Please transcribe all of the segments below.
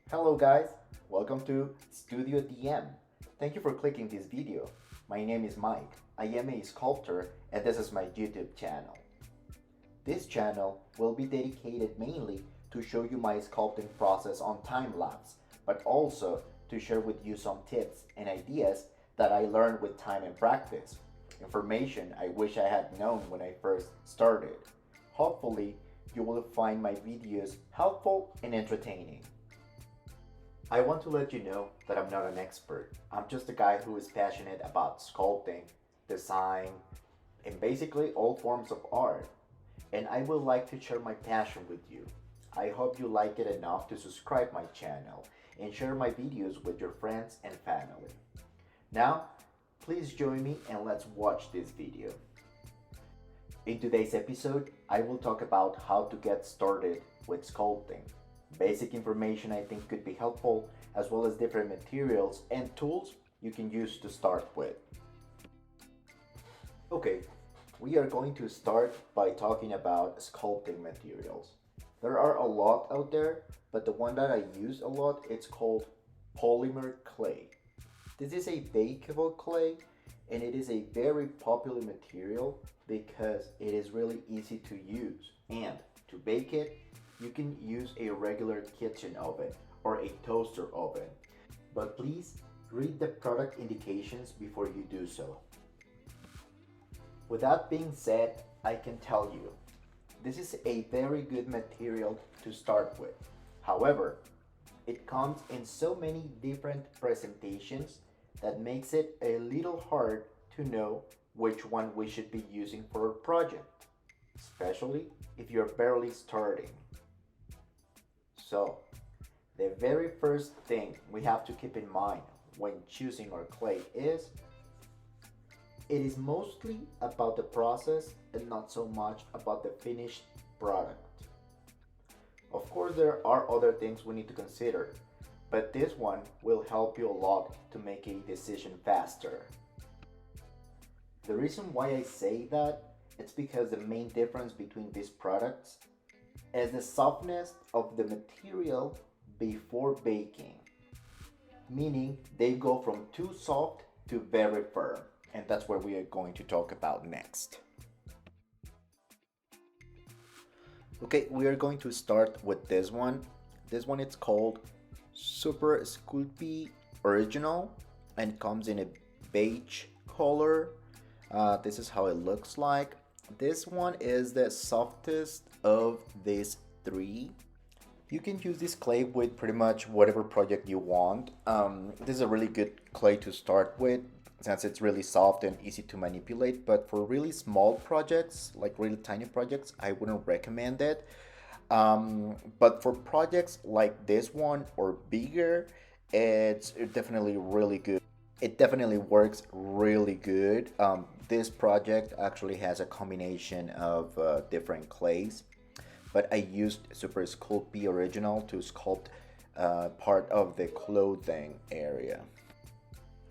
Hello guys, welcome to Studio DM. Thank you for clicking this video. My name is Mike. I am a sculptor and this is my YouTube channel. This channel will be dedicated mainly to show you my sculpting process on time lapse, but also to share with you some tips and ideas that I learned with time and practice. Information I wish I had known when I first started. Hopefully, you will find my videos helpful and entertaining. I want to let you know that I'm not an expert. I'm just a guy who is passionate about sculpting, design, and basically all forms of art. And I would like to share my passion with you. I hope you like it enough to subscribe my channel and share my videos with your friends and family. Now, please join me and let's watch this video. In today's episode, I will talk about how to get started with sculpting. Basic information I think could be helpful, as well as different materials and tools you can use to start with. Okay, we are going to start by talking about sculpting materials. There are a lot out there, but the one that I use a lot, it's called polymer clay. This is a bakeable clay and it is a very popular material because it is really easy to use, and to bake it you can use a regular kitchen oven or a toaster oven, but please read the product indications before you do so. With that being said, I can tell you this is a very good material to start with. However, it comes in so many different presentations that makes it a little hard to know which one we should be using for a project, especially if you're barely starting. So, the very first thing we have to keep in mind when choosing our clay is it is mostly about the process and not so much about the finished product. Of course, there are other things we need to consider, but this one will help you a lot to make a decision faster. The reason why I say that it's because the main difference between these products is the softness of the material before baking, meaning they go from too soft to very firm, and that's what we are going to talk about next. Okay, we are going to start with this one. This one it's called Super Sculpty Original and comes in a beige color. This is how it looks like. This one is the softest of these three. You can use this clay with pretty much whatever project you want. This is a really good clay to start with since it's really soft and easy to manipulate, but for really small projects, like really tiny projects, I wouldn't recommend it. But for projects like this one or bigger, it's definitely really good. It definitely works really good. This project actually has a combination of different clays, but I used Super Sculpty Original to sculpt part of the clothing area.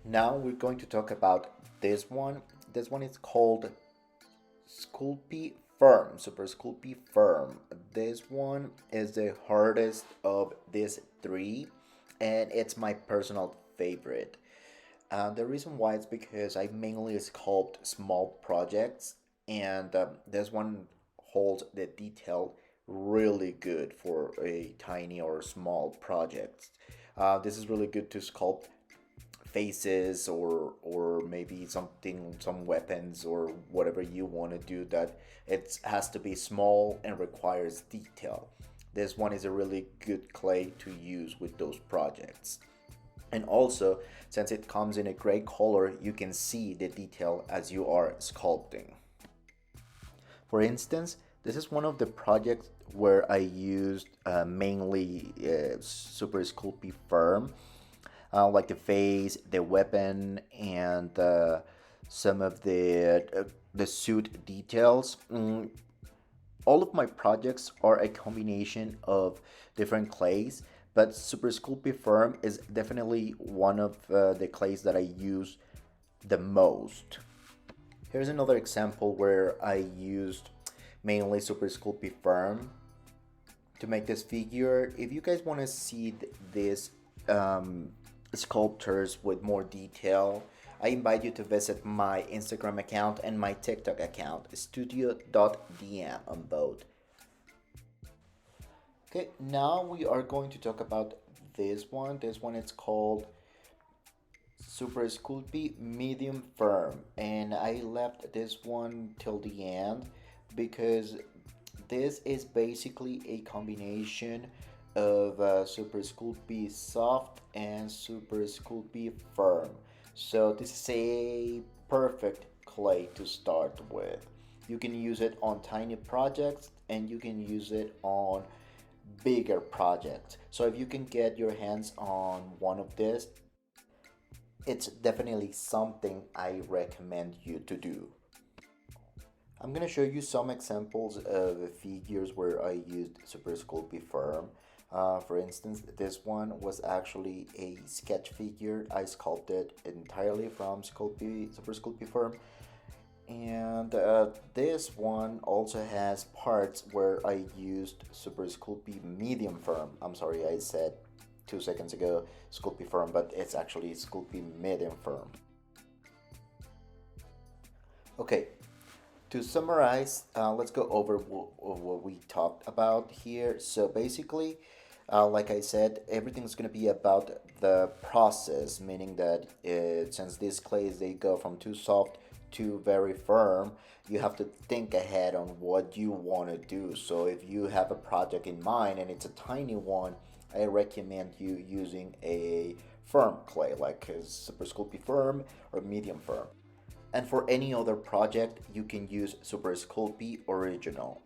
Now we're going to talk about this one. This one is called Sculpty Firm, Super Sculpty Firm. This one is the hardest of these three, and it's my personal favorite. The reason why is because I mainly sculpt small projects, and this one holds the detail really good for a tiny or small project. This is really good to sculpt faces or maybe some weapons or whatever you want to do that it has to be small and requires detail. This one is a really good clay to use with those projects. And also, since it comes in a gray color, you can see the detail as you are sculpting. For instance, this is one of the projects where I used mainly Super Sculpty Firm, like the face, the weapon, and some of the suit details. All of my projects are a combination of different clays, but Super Sculpty Firm is definitely one of the clays that I use the most. Here's another example where I used mainly Super Sculpty Firm. to make this figure. If you guys want to see this sculptures with more detail, I invite you to visit my Instagram account and my TikTok account, studio.dm on both. Okay, now we are going to talk about this one. This one is called Super Sculpey Medium Firm, and I left this one till the end because this is basically a combination of Super Sculpey Soft and Super Sculpey Firm. So this is a perfect clay to start with. You can use it on tiny projects and you can use it on bigger projects. So if you can get your hands on one of this, it's definitely something I recommend you to do. I'm gonna show you some examples of figures where I used Super Sculpey Firm. For instance, this one was actually a sketch figure I sculpted entirely from Super Sculpey Firm. And this one also has parts where I used Super Sculpey Medium Firm. I'm sorry, I said 2 seconds ago Sculpey Firm, but it's actually Sculpey Medium Firm. Okay, to summarize, let's go over what we talked about here. So basically, like I said, everything's going to be about the process, meaning that since these clays, they go from too soft to very firm, you have to think ahead on what you want to do. So if you have a project in mind and it's a tiny one, I recommend you using a firm clay like a Super Sculpey Firm or Medium Firm. And for any other project, you can use Super Sculpey Original.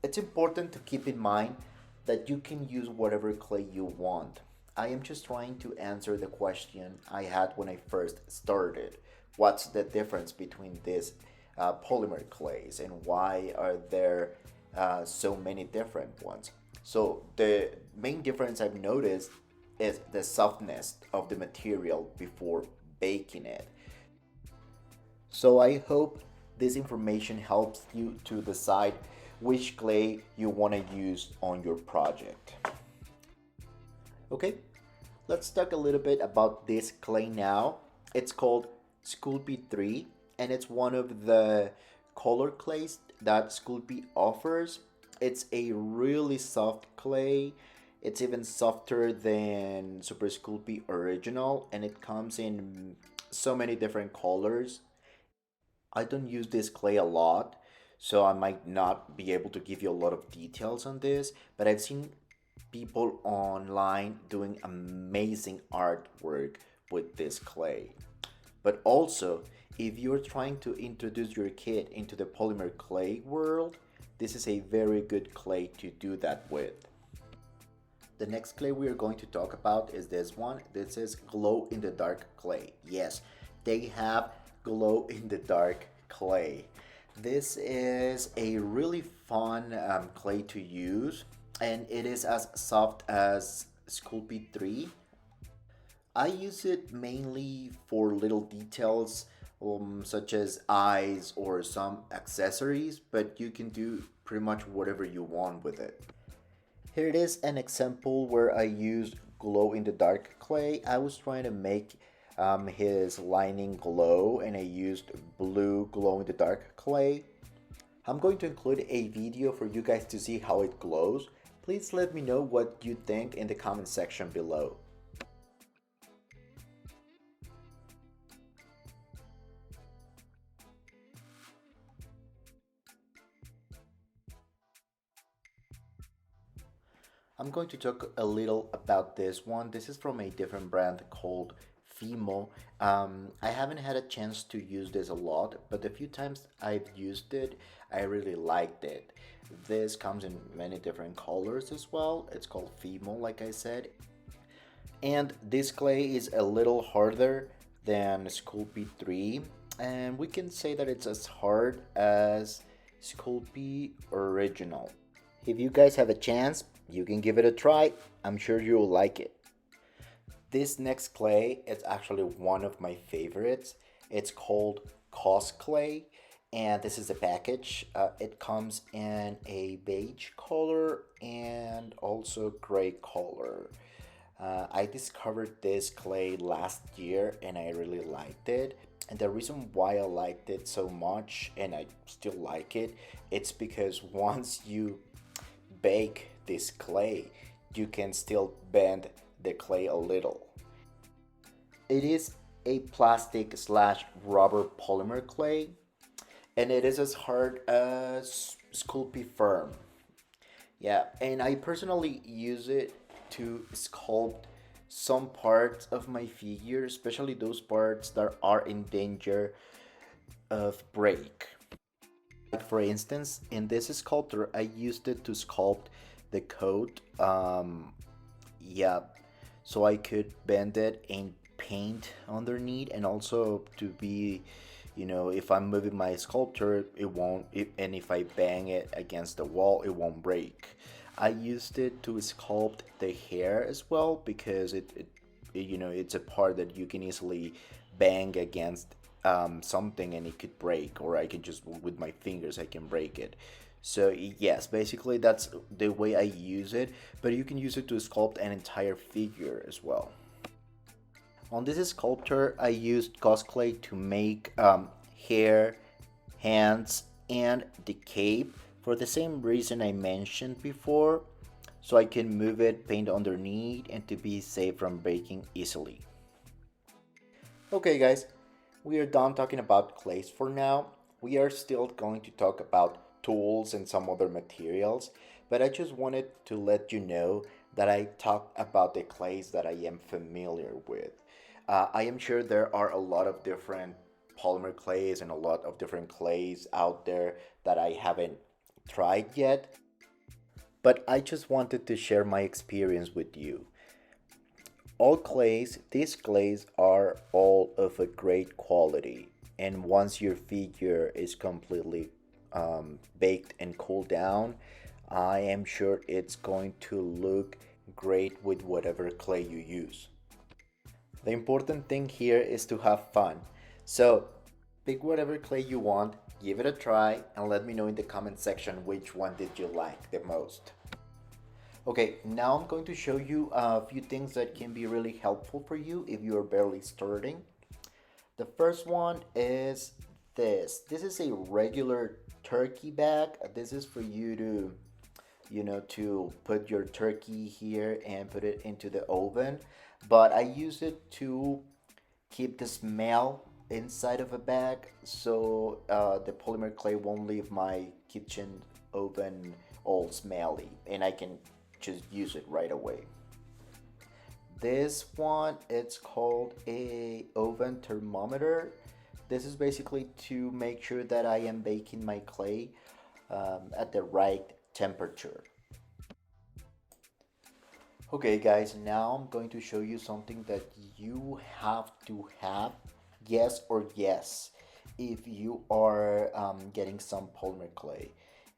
It's important to keep in mind that you can use whatever clay you want. I am just trying to answer the question I had when I first started. What's the difference between these polymer clays and why are there so many different ones? So the main difference I've noticed is the softness of the material before baking it. So I hope this information helps you to decide which clay you want to use on your project. Okay, let's talk a little bit about this clay now. It's called Sculpey 3 and it's one of the color clays that Sculpey offers. It's a really soft clay. It's even softer than Super Sculpey Original and it comes in so many different colors. I don't use this clay a lot, so I might not be able to give you a lot of details on this, but I've seen people online doing amazing artwork with this clay. But also, if you're trying to introduce your kid into the polymer clay world, this is a very good clay to do that with. The next clay we are going to talk about is this one. This is glow in the dark clay. Yes, they have glow in the dark clay. This is a really fun clay to use and it is as soft as Sculpey 3. I use it mainly for little details such as eyes or some accessories, but you can do pretty much whatever you want with it. Here it is an example where I used glow in the dark clay. I was trying to make his lining glow and I used blue glow in the dark clay. I'm going to include a video for you guys to see how it glows. Please let me know what you think in the comment section below. I'm going to talk a little about this one. This is from a different brand called Fimo. I haven't had a chance to use this a lot, but the few times I've used it, I really liked it. This comes in many different colors as well. It's called Fimo, like I said. And this clay is a little harder than Sculpey 3, and we can say that it's as hard as Sculpey Original. If you guys have a chance, you can give it a try. I'm sure you'll like it. This next clay is actually one of my favorites. It's called Cos clay And this is the package. It comes in a beige color and also gray color. I discovered this clay last year and I really liked it. And the reason why I liked it so much and I still like it, it's because once you bake this clay, you can still bend the clay a little. It is a plastic slash rubber polymer clay, and it is as hard as Sculpey firm. Yeah, and I personally use it to sculpt some parts of my figure, especially those parts that are in danger of break. Like for instance, in this sculptor, I used it to sculpt the coat. Yeah, so I could bend it and paint underneath, and also to be, if I'm moving my sculpture, it won't. And if I bang it against the wall, it won't break. I used it to sculpt the hair as well because it's a part that you can easily bang against something and it could break, or I can just with my fingers I can break it. So yes, basically that's the way I use it, but you can use it to sculpt an entire figure as well. On this sculpture, I used gauze clay to make hair, hands, and the cape for the same reason I mentioned before, so I can move it, paint underneath, and to be safe from breaking easily. Okay guys, we are done talking about clays for now. We are still going to talk about tools and some other materials, but I just wanted to let you know that I talked about the clays that I am familiar with. I am sure there are a lot of different polymer clays and a lot of different clays out there that I haven't tried yet, but I just wanted to share my experience with you. All clays, these clays are all of a great quality, and once your figure is completely baked and cooled down, I am sure it's going to look great with whatever clay you use. The important thing here is to have fun. So pick whatever clay you want, give it a try, and let me know in the comment section which one did you like the most. Okay, now I'm going to show you a few things that can be really helpful for you if you are barely starting. The first one is this. This is a regular turkey bag. This is for you to put your turkey here and put it into the oven. But I use it to keep the smell inside of a bag, so the polymer clay won't leave my kitchen oven all smelly, and I can just use it right away. This one, it's called a oven thermometer. This is basically to make sure that I am baking my clay at the right temperature. Okay guys, now I'm going to show you something that you have to have, yes or yes, if you are getting some polymer clay.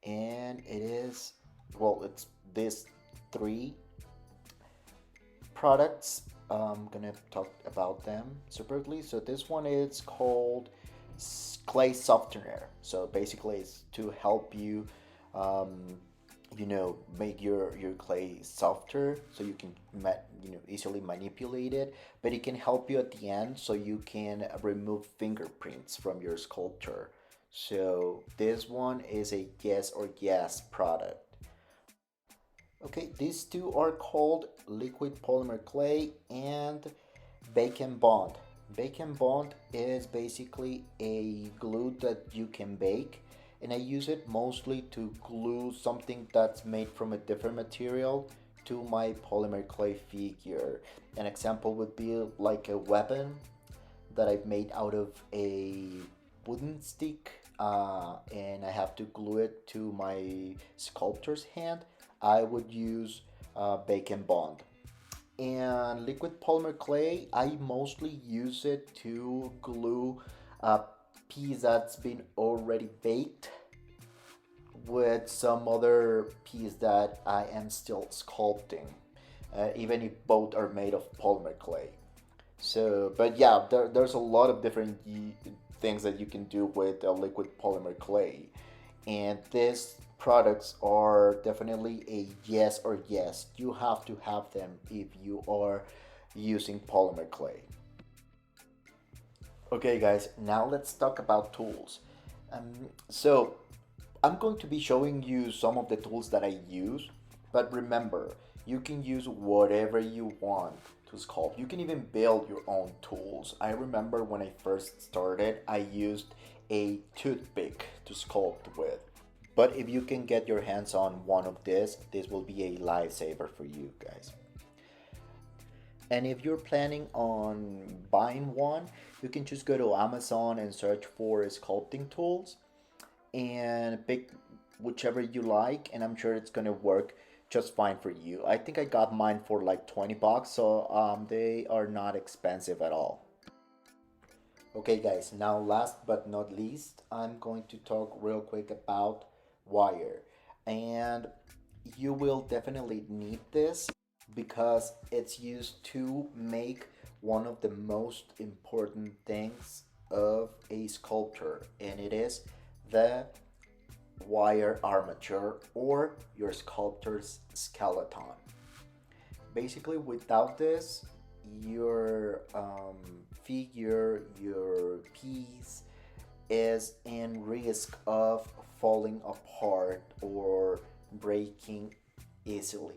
And it is, well, it's this three products. I'm gonna talk about them separately. So this one is called clay softener. So basically it's to help you make your clay softer so you can easily manipulate it, but it can help you at the end so you can remove fingerprints from your sculpture. So this one is a yes or yes product. Okay, these two are called liquid polymer clay and bake and bond. Bake and bond is basically a glue that you can bake, and I use it mostly to glue something that's made from a different material to my polymer clay figure. An example would be like a weapon that I've made out of a wooden stick, and I have to glue it to my sculptor's hand. I would use bake and bond. And liquid polymer clay, I mostly use it to glue a piece that's been already baked with some other piece that I am still sculpting, even if both are made of polymer clay. So, but yeah, there's a lot of different things that you can do with a liquid polymer clay. And these products are definitely a yes or yes. You have to have them if you are using polymer clay. Okay, guys, now let's talk about tools. So, I'm going to be showing you some of the tools that I use, but remember, you can use whatever you want to sculpt. You can even build your own tools. I remember when I first started, I used a toothpick to sculpt with. But if you can get your hands on one of this will be a lifesaver for you guys. And if you're planning on buying one, you can just go to Amazon and search for sculpting tools and pick whichever you like, and I'm sure it's gonna work just fine for you. I think I got mine for like 20 bucks, so they are not expensive at all. Okay guys, now last but not least, I'm going to talk real quick about wire. And you will definitely need this because it's used to make one of the most important things of a sculpture, and it is the wire armature or your sculptor's skeleton. Basically, without this, your figure, your piece is in risk of falling apart or breaking easily.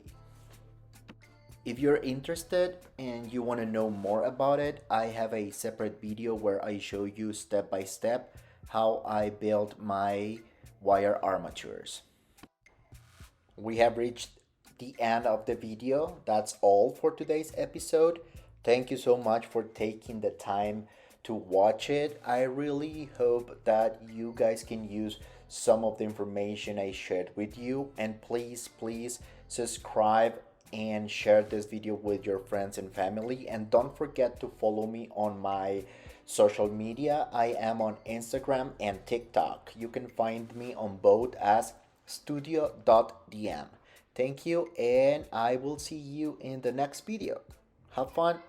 If you're interested and you want to know more about it, I have a separate video where I show you step by step how I build my wire armatures. We have reached the end of the video. That's all for today's episode. Thank you so much for taking the time to watch it. I really hope that you guys can use some of the information I shared with you, and please subscribe and share this video with your friends and family, and don't forget to follow me on my social media. I am on Instagram and TikTok. You can find me on both as studio.dm. Thank you, and I will see you in the next video. Have fun.